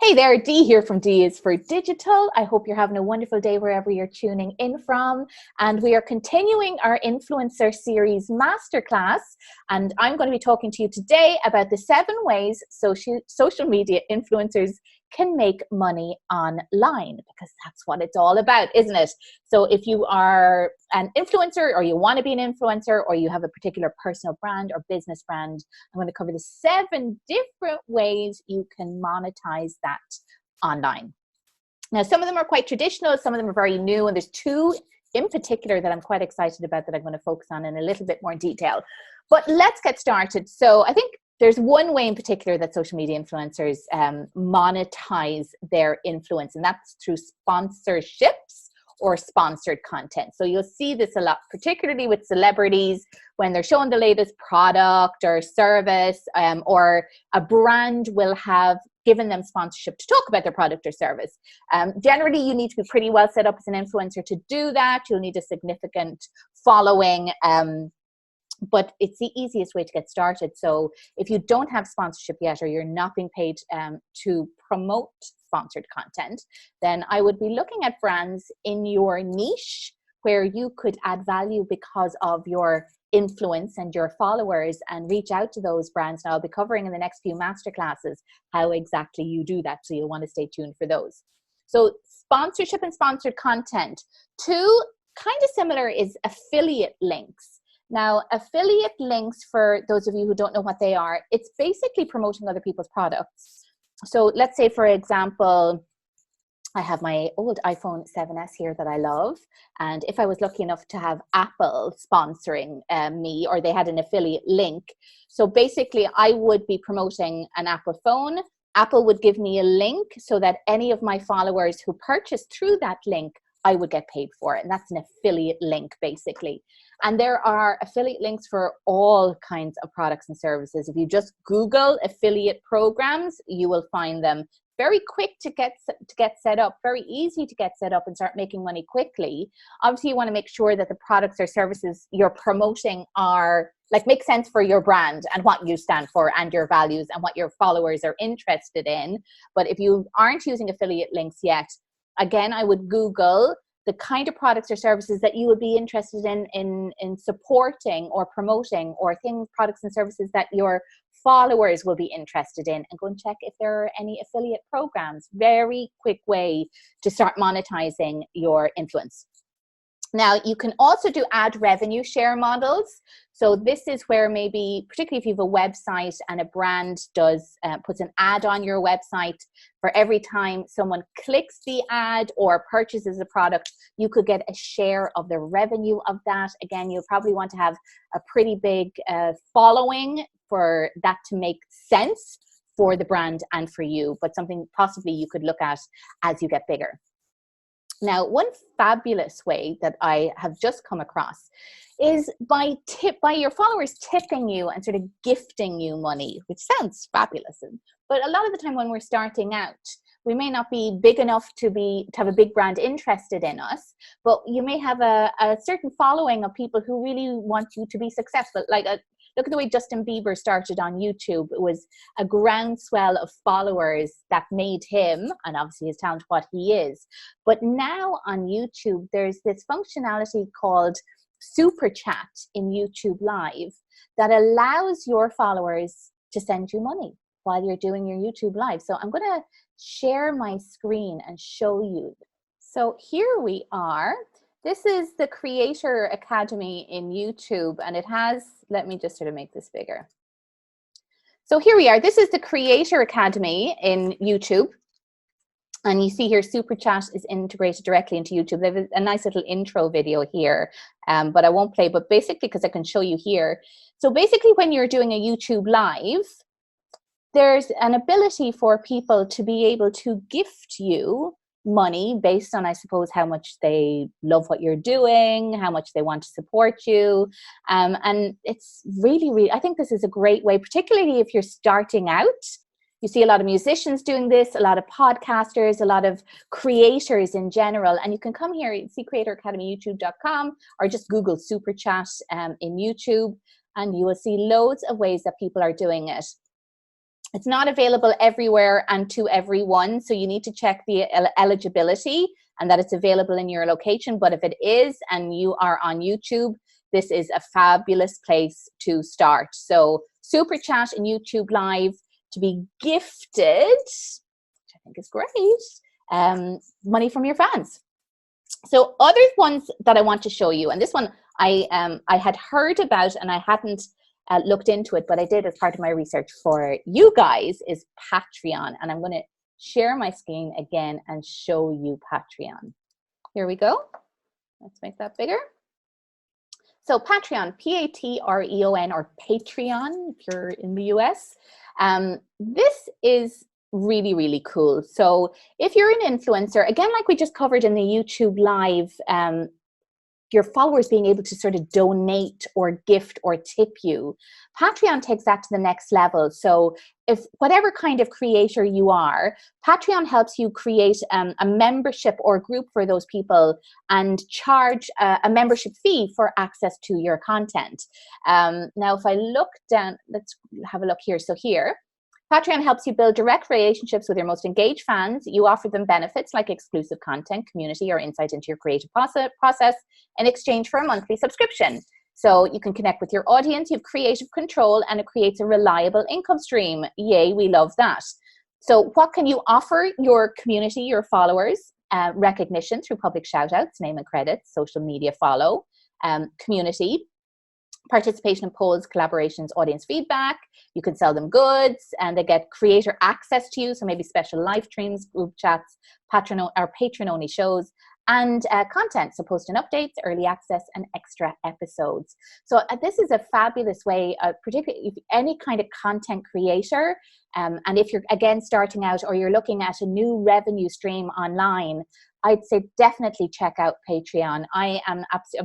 Hey there, Dee here from D is for Digital. I hope you're having a wonderful day wherever you're tuning in from. And we are continuing our Influencer Series Masterclass. And I'm going to be talking to you today about the 7 ways social media influencers can make money online, because that's what it's all about, isn't it? So if you are an influencer, or you want to be an influencer, or you have a particular personal brand or business brand, I'm going to cover the 7 different ways you can monetize that online. Now, some of them are quite traditional, some of them are very new, and there's 2 in particular that I'm quite excited about that I'm going to focus on in a little bit more detail. But let's get started. So I think there's one way in particular that social media influencers monetize their influence, and that's through sponsorships or sponsored content. So you'll see this a lot, particularly with celebrities, when they're showing the latest product or service, or a brand will have given them sponsorship to talk about their product or service. Generally, you need to be pretty well set up as an influencer to do that. You'll need a significant following, but it's the easiest way to get started. So if you don't have sponsorship yet, or you're not being paid to promote sponsored content, then I would be looking at brands in your niche where you could add value because of your influence and your followers, and reach out to those brands. Now, I'll be covering in the next few masterclasses how exactly you do that, so you'll want to stay tuned for those. So sponsorship and sponsored content. 2 kind of similar is affiliate links. Now, affiliate links, for those of you who don't know what they are, it's basically promoting other people's products. So let's say, for example, I have my old iPhone 7S here that I love. And if I was lucky enough to have Apple sponsoring me, or they had an affiliate link, so basically I would be promoting an Apple phone. Apple would give me a link so that any of my followers who purchased through that link, I would get paid for it. And that's an affiliate link, basically. And there are affiliate links for all kinds of products and services. If you just Google affiliate programs, you will find them. Very quick to get set up, very easy to get set up and start making money quickly. Obviously, you want to make sure that the products or services you're promoting are make sense for your brand and what you stand for and your values and what your followers are interested in. But if you aren't using affiliate links yet, again, I would Google the kind of products or services that you would be interested in supporting or promoting, or products and services that your followers will be interested in, and go and check if there are any affiliate programs. Very quick way to start monetizing your influence. Now, you can also do ad revenue share models. So this is where maybe, particularly if you have a website and a brand puts an ad on your website, for every time someone clicks the ad or purchases a product, you could get a share of the revenue of that. Again, you'll probably want to have a pretty big following for that to make sense for the brand and for you, but something possibly you could look at as you get bigger. Now, one fabulous way that I have just come across is by your followers tipping you and sort of gifting you money, which sounds fabulous. But a lot of the time when we're starting out, we may not be big enough to have a big brand interested in us, but you may have a certain following of people who really want you to be successful. Look at the way Justin Bieber started on YouTube. It was a groundswell of followers that made him, and obviously his talent, what he is. But now on YouTube, there's this functionality called Superchat in YouTube Live that allows your followers to send you money while you're doing your YouTube Live. So I'm going to share my screen and show you. So here we are. This is the Creator Academy in YouTube, and it has, let me just sort of make this bigger. So here we are. This is the Creator Academy in YouTube. And you see here, Superchat is integrated directly into YouTube. They have a nice little intro video here, but I won't play, but basically, because I can show you here. So basically, when you're doing a YouTube Live, there's an ability for people to be able to gift you money based on, I suppose, how much they love what you're doing, how much they want to support you. And it's really, I think this is a great way, particularly if you're starting out. You see a lot of musicians doing this, a lot of podcasters, a lot of creators in general. And you can come here, you see creatoracademyyoutube.com, or just Google Superchat in YouTube, and you will see loads of ways that people are doing it. It's not available everywhere and to everyone, so you need to check the eligibility and that it's available in your location. But if it is and you are on YouTube, this is a fabulous place to start. So Super Chat and YouTube Live to be gifted, which I think is great, money from your fans. So other ones that I want to show you, and this one I had heard about and I hadn't looked into it, but I did as part of my research for you guys, is Patreon. And I'm going to share my screen again and show you Patreon. Here we go. Let's make that bigger. So Patreon, Patreon, or Patreon if you're in the US. This is really, really cool. So if you're an influencer, again, like we just covered in the YouTube Live, your followers being able to sort of donate or gift or tip you. Patreon takes that to the next level. So if whatever kind of creator you are, Patreon helps you create a membership or group for those people and charge a membership fee for access to your content. Now, if I look down, let's have a look here. So here, Patreon helps you build direct relationships with your most engaged fans. You offer them benefits like exclusive content, community, or insight into your creative process in exchange for a monthly subscription. So you can connect with your audience, you have creative control, and it creates a reliable income stream. Yay, we love that. So what can you offer your community, your followers? Recognition through public shout-outs, name and credits, social media follow, community, participation in polls, collaborations, audience feedback. You can sell them goods and they get creator access to you. So maybe special live streams, group chats, patron-only shows, and content. So posting updates, early access, and extra episodes. So this is a fabulous way, particularly if any kind of content creator, and if you're, again, starting out or you're looking at a new revenue stream online, I'd say definitely check out Patreon. I'm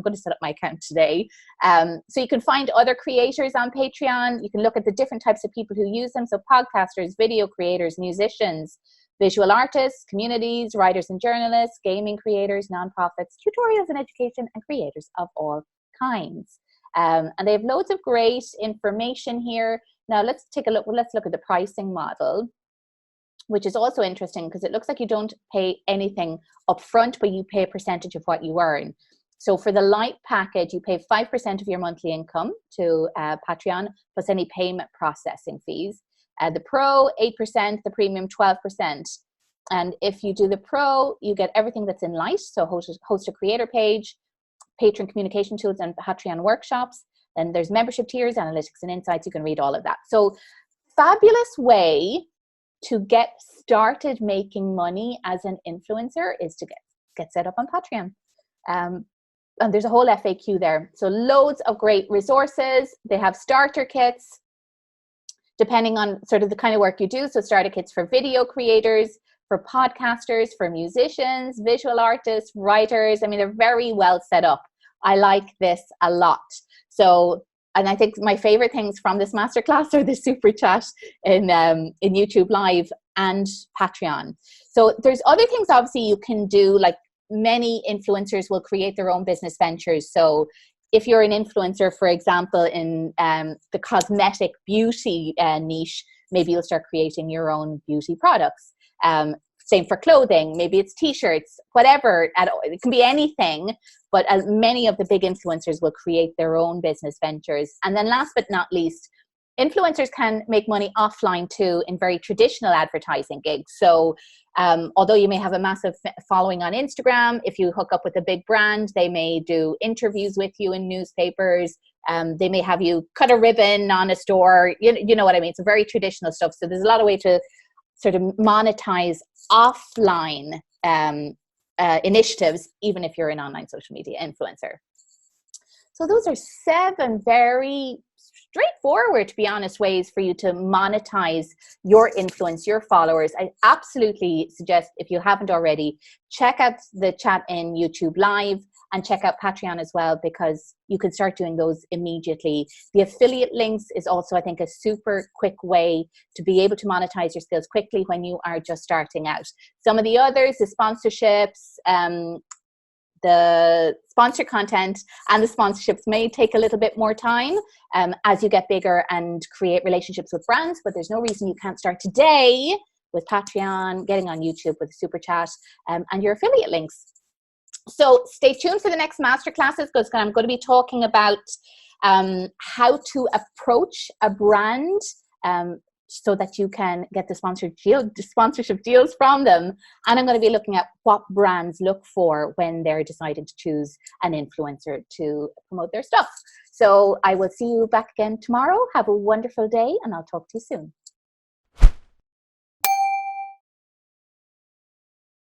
going to set up my account today. So you can find other creators on Patreon. You can look at the different types of people who use them. So podcasters, video creators, musicians, visual artists, communities, writers and journalists, gaming creators, nonprofits, tutorials and education, and creators of all kinds. And they have loads of great information here. Now let's take a look. Let's look at the pricing model, which is also interesting because it looks like you don't pay anything upfront, but you pay a percentage of what you earn. So for the light package, you pay 5% of your monthly income to Patreon, plus any payment processing fees. The Pro, 8%, the Premium, 12%. And if you do the Pro, you get everything that's in light. So host a creator page, patron communication tools, and Patreon workshops. Then there's membership tiers, analytics and insights. You can read all of that. So fabulous way to get started making money as an influencer is to get set up on Patreon. And there's a whole FAQ there. So loads of great resources. They have starter kits, depending on sort of the kind of work you do. So starter kits for video creators, for podcasters, for musicians, visual artists, writers. I mean, they're very well set up. I like this a lot. So, and I think my favorite things from this masterclass are the Super Chat in YouTube Live and Patreon. So there's other things obviously you can do, like many influencers will create their own business ventures. So if you're an influencer, for example, in the cosmetic beauty niche, maybe you'll start creating your own beauty products. Same for clothing, maybe it's t-shirts, whatever, it can be anything, but many of the big influencers will create their own business ventures. And then last but not least, influencers can make money offline too in very traditional advertising gigs. So although you may have a massive following on Instagram, if you hook up with a big brand, they may do interviews with you in newspapers. They may have you cut a ribbon on a store, you know what I mean? It's very traditional stuff. So there's a lot of way to sort of monetize offline initiatives, even if you're an online social media influencer. So those are 7 very straightforward, to be honest, ways for you to monetize your influence, your followers. I absolutely suggest, if you haven't already, check out the chat in YouTube Live and check out Patreon as well, because you can start doing those immediately. The affiliate links is also, I think, a super quick way to be able to monetize your skills quickly when you are just starting out. Some of the others, the sponsorships, the sponsored content and the sponsorships may take a little bit more time as you get bigger and create relationships with brands, but there's no reason you can't start today with Patreon, getting on YouTube with Super Chat, and your affiliate links. So stay tuned for the next masterclasses, because I'm going to be talking about how to approach a brand so that you can get the sponsorship deals from them. And I'm going to be looking at what brands look for when they're deciding to choose an influencer to promote their stuff. So I will see you back again tomorrow. Have a wonderful day, and I'll talk to you soon.